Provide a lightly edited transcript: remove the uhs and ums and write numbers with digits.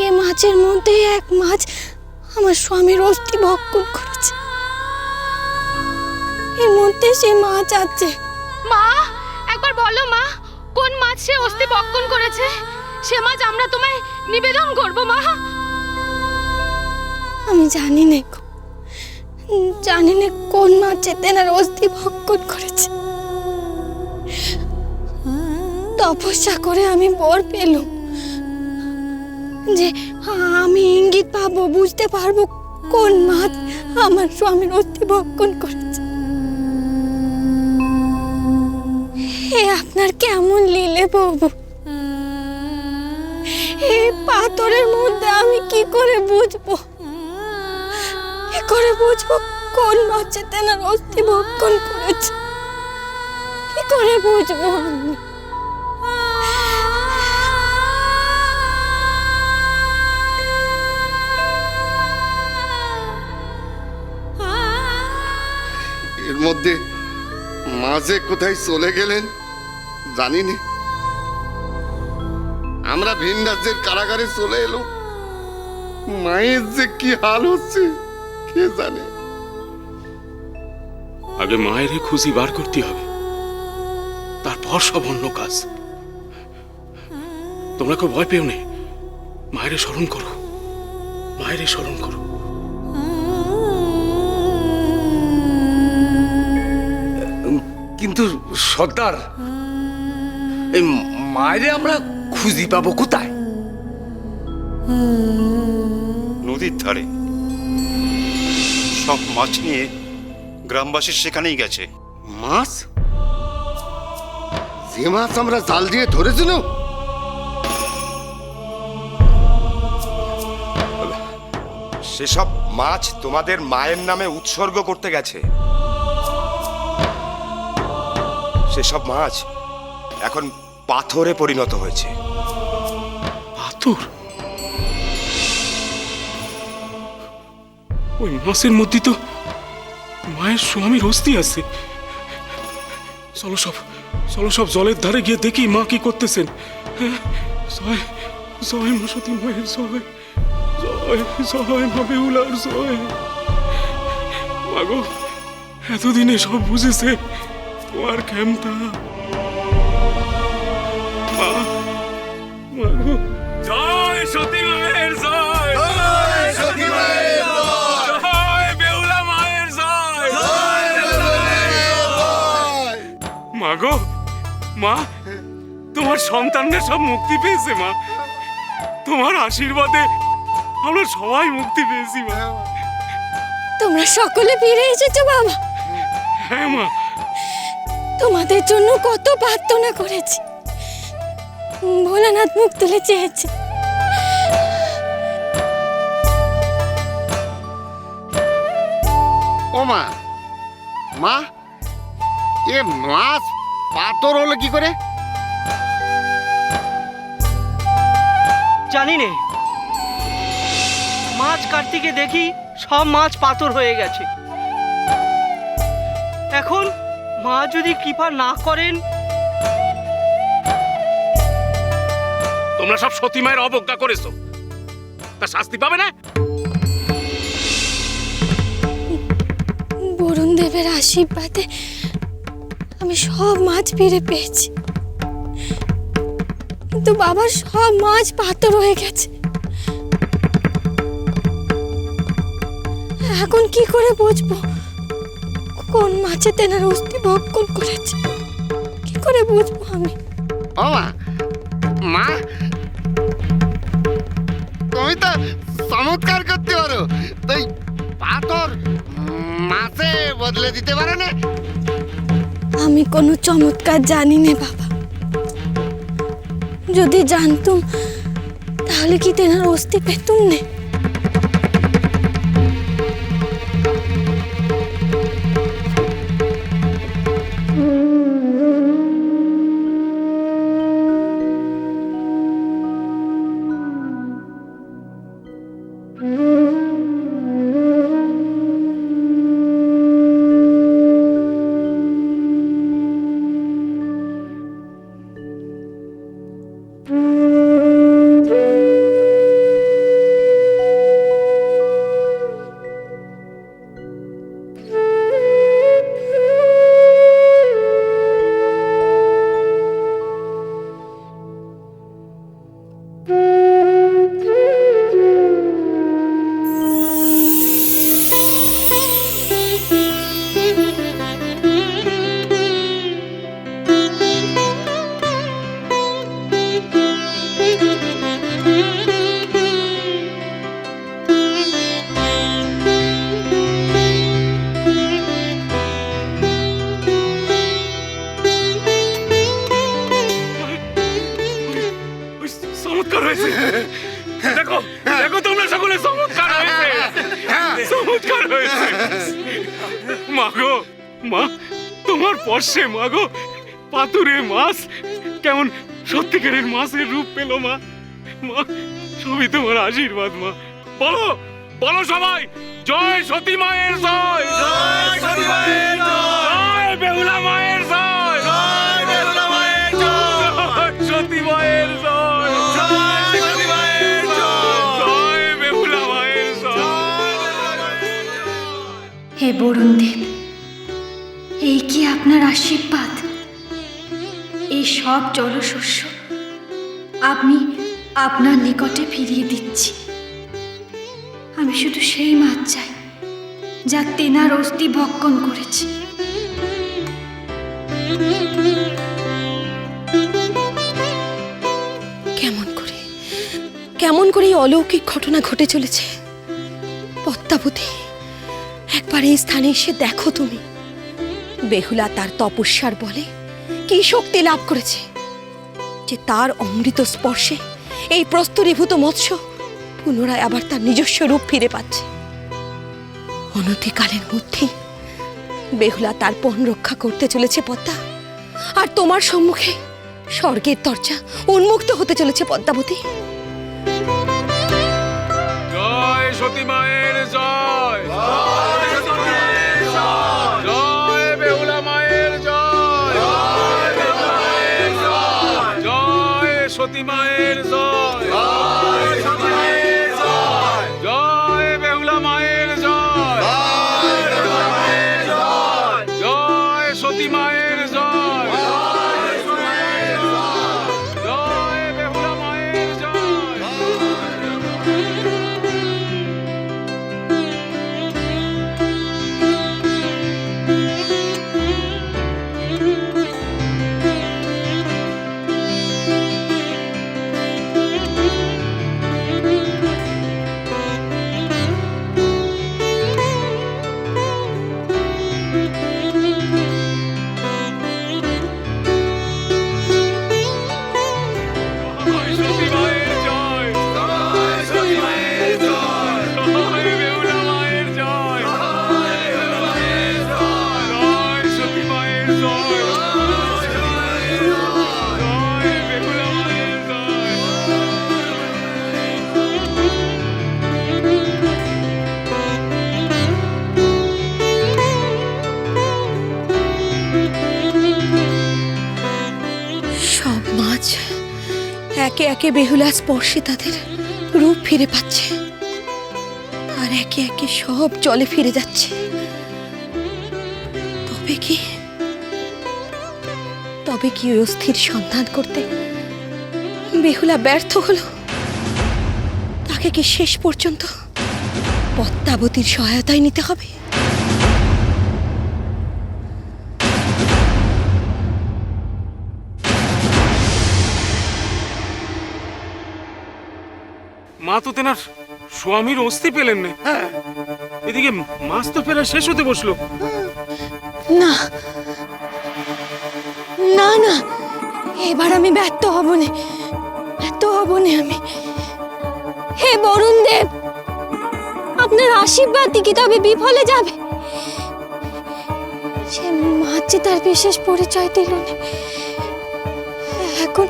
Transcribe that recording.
এ মাছের মধ্যে এক মাছ আমার স্বামীর অস্থি ভক্ষণ করেছে। এর মধ্যে সে মাছ আছে। মা, একবার বলো মা, কোন মাছ সে অস্থি ভক্ষণ করেছে? সে মাছ আমরা তোমায় নিবেদন করব মা। আমি জানি না কোন মাছে তেনার অস্থি ভক্ষণ করেছে। তপস্যা করে আমি বর পেলাম যে আমি ইঙ্গিত পাবো, বুঝতে পারবো কোন মাছ আমার স্বামীর অস্থি ভক্ষণ করেছে। হে আপনার কেমন লীলে বাবু, এই পাথরের মধ্যে আমি কি করে বুঝবো কোন মাছে তেনার অস্থি ভক্ষণ করেছে? কি করে বুঝবো আমি? এর মধ্যে মাঝে কোথায় চলে গেলেন জানি না। আমরা ভিন রাজ্যের কারাগারে চলে এলো, মায়ের যে কি হাল হচ্ছে কে জানে। আগে মায়ের খুশি বার করতে হবে, তারপর সব অন্য কাজ। তোমরা কেউ ভয় পেও না, মায়ের স্মরণ করো, মায়ের স্মরণ করো। কিন্তু সর্দার, এই মায়েরে আমরা খুঁজি পাবো কোথায়? নদীর ধারে সব মাছ নিয়ে গ্রামবাসী সেখানেই গেছে। মাছ? যে মাছ আমরা জাল দিয়ে ধরেছিল? সেসব মাছ তোমাদের মায়ের নামে উৎসর্গ করতে গেছে। সেসব মাছ এখন পাথরে পরিণত হয়েছে। পাথর? ওই মাছের মধ্যে তো মায়ের স্বামীর অস্থি আছে। চলো সব জলের ধারে গিয়ে দেখি মা কি করতেছেন। জয় জয় মা সতী মায়ের জয়, জয় জয় মা বেহুলার জয়। মাগো, এতদিনে সব বুঝেছে তোমার ক্ষমতা। মা, মাগো, জয় সতী মায়ের জয়, জয় সতী মায়ের জয়, জয় বেহুলা মায়ের জয়, জয় বেহুলা মায়ের জয়। মাগো, মা, তোমার সন্তানরা সব মুক্তি পেয়েছে মা। তোমার আশীর্বাদে আমরা সবাই মুক্তি পেয়েছি মা। তোমরা সকলে ফিরে এসেছো বাবা। হ্যাঁ মা, তোমাদের জন্য কত প্রার্থনা করেছি, ভোলানাথ মুখ তুলে চেয়েছে। ও মা, মা, এ মাছ পাথর হলো কি করে? জানি নে, মাছ কাটতে গিয়ে দেখি সব মাছ পাথর হয়ে গেছে। এখন মা যদি কৃপা না করেন। তোমরা সব সতী মায়ের অবজ্ঞা করেছো, তার শাস্তি পাবে না। বরুণ দেবের আশীর্বাদে আমি সব মাছ ফিরে পেয়েছি, কিন্তু বাবার সব মাছ পাথর হয়ে গেছে। এখন কি করে বুঝবো কোন মাছে তেনার অস্থি ভক্ষণ করেছে? কি করে বুঝবো আমি? ও মা, মা, তুমি তো চমৎকার করতে পারো, তাই পাথর মাছে বদলে দিতে পারো না? আমি কোনো চমৎকার জানি না বাবা। যদি জানতুম তাহলে কি তেনার অস্থি পেতুম না? দেখো দেখো তোমরা সকলে চমৎকার হয়েছে, চমৎকার হয়েছে। মা গো, মা তোমার পর্শে মা গো পাতুরে মাছ কেমন সত্যিকারের মাছের রূপ পেল মা। মা সবই তোমার আশীর্বাদ মা। বলো বলো সবাই, জয় সতী মায়ের জয়, জয় সতী মায়ের জয়, বেহুলা মায়ের জয়, জয় বেহুলা মায়ের জয়, সতী মায়ের জয়, জয় সতী মায়ের জয়, জয় বেহুলা মায়ের জয়। হে বরুণদেব, এই কি আপনার আশীর্বাদ? এই সব জলশস্য আমি আপনার নিকটে ফিরিয়ে দিচ্ছি। আমি শুধু সেই মাছ চাই যা তেনার অস্থি ভক্ষণ করেছে। কেমন করে এই অলৌকিক ঘটনা ঘটে চলেছে? পদ্মাবতী, একবার এই স্থানে এসে দেখো তুমি। বেহুলা তার তপস্যার বলে কি শক্তি লাভ করেছে যে তার অমৃত স্পর্শে এই প্রস্তরীভূত মৎস্য পুনরায় আবার তার নিজস্ব রূপ ফিরে পাচ্ছে। অনতিকালের মধ্যেই বেহুলা তার পণ রক্ষা করতে চলেছে পদ্মা, আর তোমার সম্মুখে স্বর্গের দরজা উন্মুক্ত হতে চলেছে পদ্মাবতী। জয় সতী মায়ের জয়, জয় সতী মায়ের জয়, জয় বেহুলা মায়ের জয়, জয় বেহুলা মায়ের জয়, জয় সতী মায়ের জয়, জয় সতী মায়ের জয়, জয় বেহুলা মায়ের জয়, জয় বেহুলা মায়ের জয়, জয় সতী মায়ের জয়, জয় সতী মায়ের জয়, জয় বেহুলা মায়ের জয়। জয় সতী মায়ের জয়, জয় সতী মায়ের জয়, জয় বেহুলা মায়ের জয়, জয় বেহুলা মায়ের জয়, জয় সতী মায়ের জয়, জয় বেহুলা মায়ের জয়। সব মাছ একে একে বেহুলা স্পর্শে তাদের রূপ ফিরে পাচ্ছে, আর একে একে সব জলে ফিরে যাচ্ছে। তবে কি ওই অস্থির সন্ধান করতে বেহুলা ব্যর্থ হলো? তাকে কি শেষ পর্যন্ত পদ্মাবতীর সহায়তায় নিতে হবে? মা তো তেনার স্বামীর অস্থি পেলেন না, এদিকে মাছ তো ফেরা শেষ হতে বসলো। না না না, এবার আমি ব্যর্থ হব না, ব্যর্থ হব না আমি। হে বরুণ দেব, আপনার আশীর্বাদ কি তবে বিফলে যাবে? সে মাছ যে তার বিশেষ পরিচয় দিল না, এখন